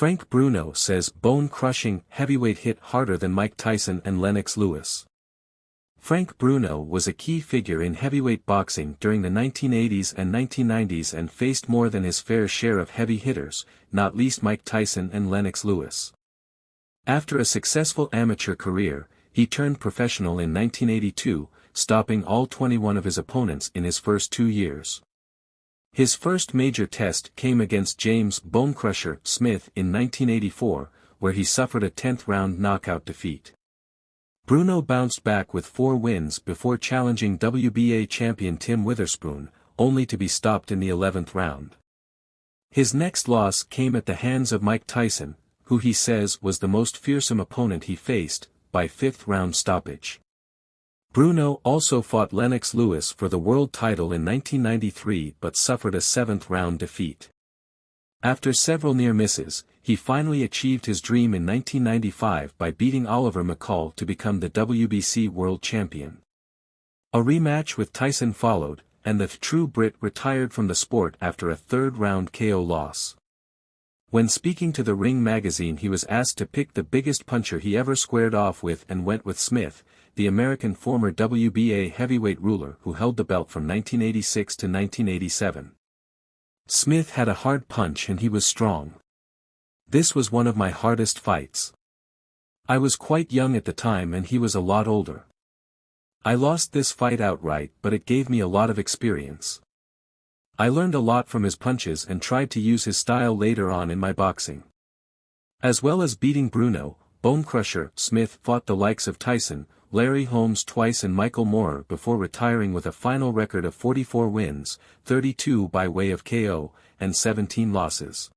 Frank Bruno says bone-crushing heavyweight hit harder than Mike Tyson and Lennox Lewis. Frank Bruno was a key figure in heavyweight boxing during the 1980s and 1990s and faced more than his fair share of heavy hitters, not least Mike Tyson and Lennox Lewis. After a successful amateur career, he turned professional in 1982, stopping all 21 of his opponents in his first 2 years. His first major test came against James "Bonecrusher" Smith in 1984, where he suffered a 10th-round knockout defeat. Bruno bounced back with 4 wins before challenging WBA champion Tim Witherspoon, only to be stopped in the 11th round. His next loss came at the hands of Mike Tyson, who he says was the most fearsome opponent he faced, by 5th-round stoppage. Bruno also fought Lennox Lewis for the world title in 1993 but suffered a 7th-round defeat. After several near misses, he finally achieved his dream in 1995 by beating Oliver McCall to become the WBC world champion. A rematch with Tyson followed, and the true Brit retired from the sport after a 3rd-round KO loss. When speaking to the Ring magazine, he was asked to pick the biggest puncher he ever squared off with and went with Smith, the American former WBA heavyweight ruler who held the belt from 1986 to 1987. Smith had a hard punch and he was strong. This was one of my hardest fights. I was quite young at the time and he was a lot older. I lost this fight outright, but it gave me a lot of experience. I learned a lot from his punches and tried to use his style later on in my boxing. As well as beating Bruno, Bonecrusher Smith fought the likes of Tyson, Larry Holmes twice and Michael Moorer before retiring with a final record of 44 wins, 32 by way of KO, and 17 losses.